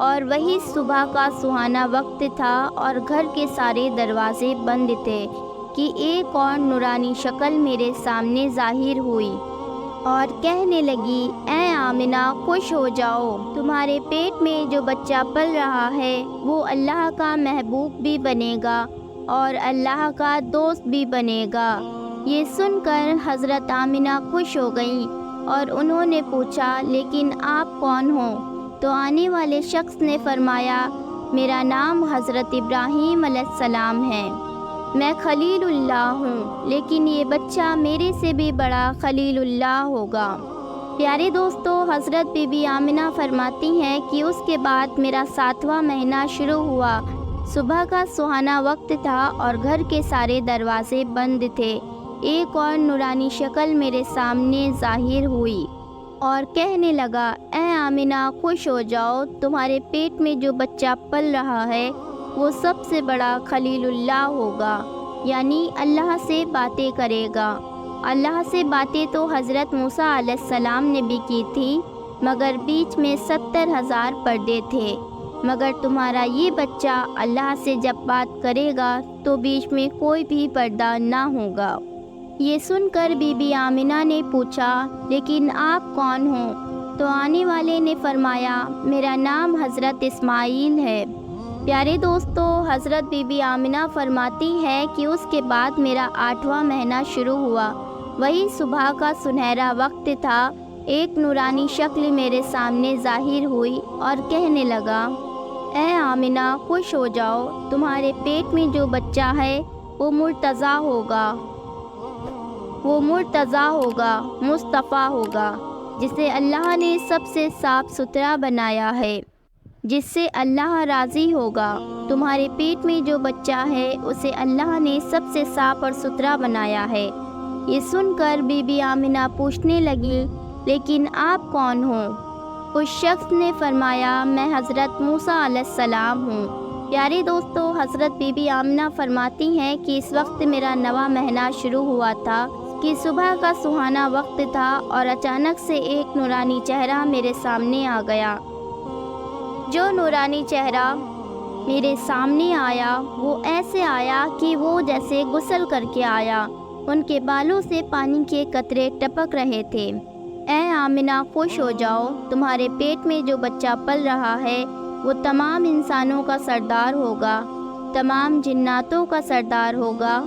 اور وہی صبح کا سہانا وقت تھا اور گھر کے سارے دروازے بند تھے کہ ایک اور نورانی شکل میرے سامنے ظاہر ہوئی اور کہنے لگی، اے آمنہ خوش ہو جاؤ، تمہارے پیٹ میں جو بچہ پل رہا ہے وہ اللہ کا محبوب بھی بنے گا اور اللہ کا دوست بھی بنے گا۔ یہ سن کر حضرت آمنہ خوش ہو گئیں اور انہوں نے پوچھا، لیکن آپ کون ہو؟ تو آنے والے شخص نے فرمایا، میرا نام حضرت ابراہیم علیہ السلام ہے، میں خلیل اللہ ہوں، لیکن یہ بچہ میرے سے بھی بڑا خلیل اللہ ہوگا۔ پیارے دوستو، حضرت بی بی آمنہ فرماتی ہیں کہ اس کے بعد میرا 7واں مہینہ شروع ہوا، صبح کا سہانا وقت تھا اور گھر کے سارے دروازے بند تھے، ایک اور نورانی شکل میرے سامنے ظاہر ہوئی اور کہنے لگا، اے آمنہ خوش ہو جاؤ، تمہارے پیٹ میں جو بچہ پل رہا ہے وہ سب سے بڑا خلیل اللہ ہوگا، یعنی اللہ سے باتیں کرے گا۔ اللہ سے باتیں تو حضرت موسیٰ علیہ السلام نے بھی کی تھی، مگر بیچ میں 70,000 پردے تھے، مگر تمہارا یہ بچہ اللہ سے جب بات کرے گا تو بیچ میں کوئی بھی پردہ نہ ہوگا۔ یہ سن کر بی بی آمنہ نے پوچھا، لیکن آپ کون ہو؟ تو آنے والے نے فرمایا، میرا نام حضرت اسماعیل ہے۔ پیارے دوستو، حضرت بی بی آمنہ فرماتی ہے کہ اس کے بعد میرا 8واں مہینہ شروع ہوا، وہی صبح کا سنہرا وقت تھا، ایک نورانی شکل میرے سامنے ظاہر ہوئی اور کہنے لگا، اے آمنہ خوش ہو جاؤ، تمہارے پیٹ میں جو بچہ ہے وہ مرتضیٰ ہوگا، مصطفیٰ ہوگا، جسے اللہ نے سب سے صاف ستھرا بنایا ہے، جس سے اللہ راضی ہوگا۔ تمہارے پیٹ میں جو بچہ ہے اسے اللہ نے سب سے صاف اور ستھرا بنایا ہے۔ یہ سن کر بی بی آمنہ پوچھنے لگی، لیکن آپ کون ہو؟ اس شخص نے فرمایا، میں حضرت موسیٰ علیہ السلام ہوں۔ پیارے دوستو، حضرت بی بی آمنہ فرماتی ہیں کہ اس وقت میرا 9واں مہینہ شروع ہوا تھا کہ صبح کا سہانا وقت تھا اور اچانک سے ایک نورانی چہرہ میرے سامنے آ گیا۔ جو نورانی چہرہ میرے سامنے آیا وہ ایسے آیا کہ وہ جیسے غسل کر کے آیا، ان کے بالوں سے پانی کے قطرے ٹپک رہے تھے۔ اے آمنہ خوش ہو جاؤ، تمہارے پیٹ میں جو بچہ پل رہا ہے وہ تمام انسانوں کا سردار ہوگا، تمام جناتوں کا سردار ہوگا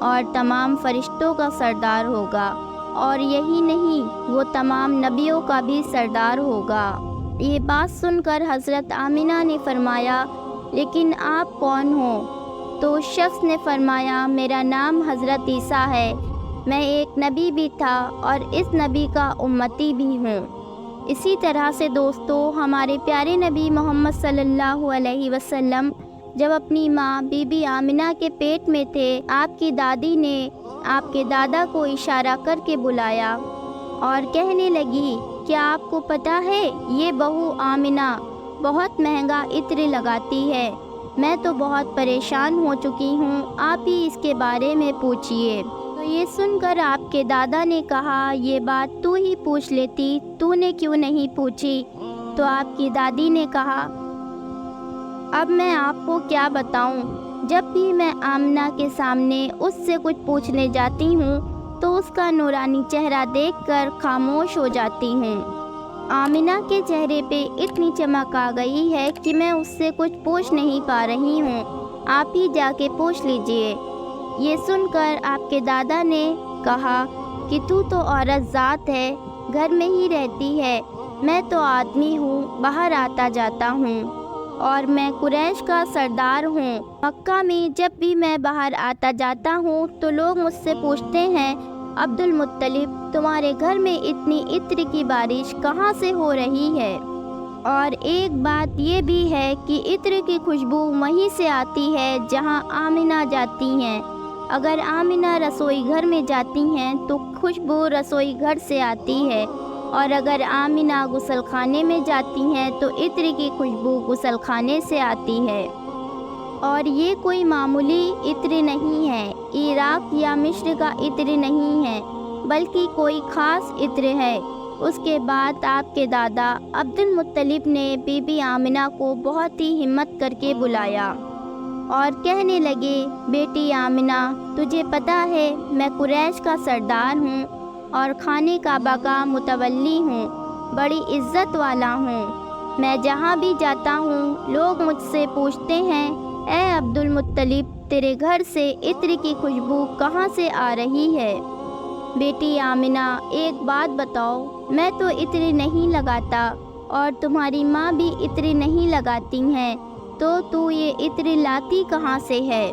اور تمام فرشتوں کا سردار ہوگا، اور یہی نہیں، وہ تمام نبیوں کا بھی سردار ہوگا۔ یہ بات سن کر حضرت آمنہ نے فرمایا، لیکن آپ کون ہو؟ تو اس شخص نے فرمایا، میرا نام حضرت عیسیٰ ہے، میں ایک نبی بھی تھا اور اس نبی کا امتی بھی ہوں۔ اسی طرح سے دوستو، ہمارے پیارے نبی محمد صلی اللہ علیہ وسلم جب اپنی ماں بی بی آمنہ کے پیٹ میں تھے، آپ کی دادی نے آپ کے دادا کو اشارہ کر کے بلایا اور کہنے لگی، کیا آپ کو پتہ ہے یہ بہو آمنہ بہت مہنگا عطر لگاتی ہے، میں تو بہت پریشان ہو چکی ہوں، آپ ہی اس کے بارے میں پوچھئے۔ تو یہ سن کر آپ کے دادا نے کہا، یہ بات تو ہی پوچھ لیتی، تو نے کیوں نہیں پوچھی؟ تو آپ کی دادی نے کہا، اب میں آپ کو کیا بتاؤں، جب بھی میں آمنہ کے سامنے اس سے کچھ پوچھنے جاتی ہوں تو اس کا نورانی چہرہ دیکھ کر خاموش ہو جاتی ہوں۔ آمنہ کے چہرے پہ اتنی چمک آ گئی ہے کہ میں اس سے کچھ پوچھ نہیں پا رہی ہوں، آپ ہی جا کے پوچھ لیجئے۔ یہ سن کر آپ کے دادا نے کہا کہ تو عورت ذات ہے، گھر میں ہی رہتی ہے، میں تو آدمی ہوں، باہر آتا جاتا ہوں، اور میں قریش کا سردار ہوں۔ مکہ میں جب بھی میں باہر آتا جاتا ہوں تو لوگ مجھ سے پوچھتے ہیں، عبد المطلب تمہارے گھر میں اتنی عطر کی بارش کہاں سے ہو رہی ہے؟ اور ایک بات یہ بھی ہے کہ عطر کی خوشبو وہیں سے آتی ہے جہاں آمنہ جاتی ہیں، اگر آمنہ رسوئی گھر میں جاتی ہیں تو خوشبو رسوئی گھر سے آتی ہے، اور اگر آمنہ غسل خانے میں جاتی ہیں تو عطر کی خوشبو غسل خانے سے آتی ہے۔ اور یہ کوئی معمولی عطر نہیں ہے، عراق یا مصر کا عطر نہیں ہے، بلکہ کوئی خاص عطر ہے، اس کے بعد آپ کے دادا عبد المطلب نے بی بی آمنہ کو بہت ہی ہمت کر کے بلایا اور کہنے لگے، بیٹی آمنہ، تجھے پتہ ہے میں قریش کا سردار ہوں اور خانہ کعبہ کا متولی ہوں، بڑی عزت والا ہوں۔ میں جہاں بھی جاتا ہوں لوگ مجھ سے پوچھتے ہیں، اے عبد المطلب، تیرے گھر سے عطر کی خوشبو کہاں سے آ رہی ہے؟ بیٹی آمنہ، ایک بات بتاؤ، میں تو عطر نہیں لگاتا اور تمہاری ماں بھی عطر نہیں لگاتی ہیں، تو یہ عطر لاتی کہاں سے ہے؟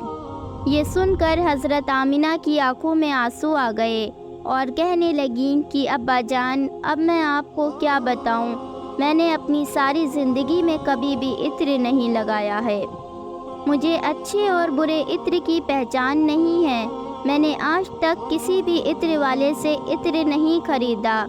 یہ سن کر حضرت آمنہ کی آنکھوں میں آنسو آ گئے اور کہنے لگیں کہ ابا جان، اب میں آپ کو کیا بتاؤں، میں نے اپنی ساری زندگی میں کبھی بھی عطر نہیں لگایا ہے، مجھے اچھے اور برے عطر کی پہچان نہیں ہے، میں نے آج تک کسی بھی عطر والے سے عطر نہیں خریدا۔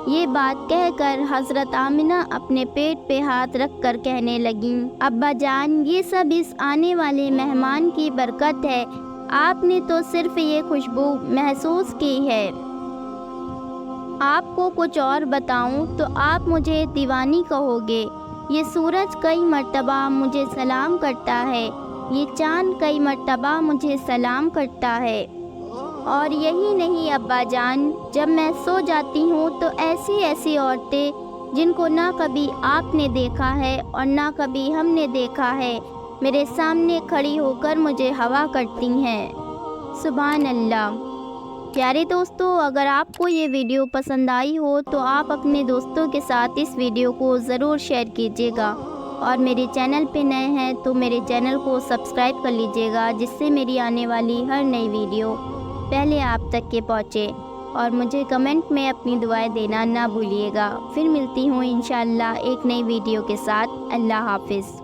یہ بات کہہ کر حضرت آمنہ اپنے پیٹ پہ ہاتھ رکھ کر کہنے لگیں، ابا جان، یہ سب اس آنے والے مہمان کی برکت ہے، آپ نے تو صرف یہ خوشبو محسوس کی ہے، آپ کو کچھ اور بتاؤں تو آپ مجھے دیوانی کہو گے۔ یہ سورج کئی مرتبہ مجھے سلام کرتا ہے، یہ چاند کئی مرتبہ مجھے سلام کرتا ہے، اور یہی نہیں ابا جان، جب میں سو جاتی ہوں تو ایسی ایسی عورتیں جن کو نہ کبھی آپ نے دیکھا ہے اور نہ کبھی ہم نے دیکھا ہے، میرے سامنے کھڑی ہو کر مجھے ہوا کرتی ہیں۔ سبحان اللہ۔ پیارے دوستو، اگر آپ کو یہ ویڈیو پسند آئی ہو تو آپ اپنے دوستوں کے ساتھ اس ویڈیو کو ضرور شیئر کیجیے گا، اور میرے چینل پہ نئے ہیں تو میرے چینل کو سبسکرائب کر لیجیے گا، جس سے میری آنے والی ہر نئی ویڈیو پہلے آپ تک کے پہنچے، اور مجھے کمنٹ میں اپنی دعائیں دینا نہ بھولیے گا۔ پھر ملتی ہوں انشاءاللہ ایک نئی ویڈیو کے ساتھ۔ اللہ حافظ۔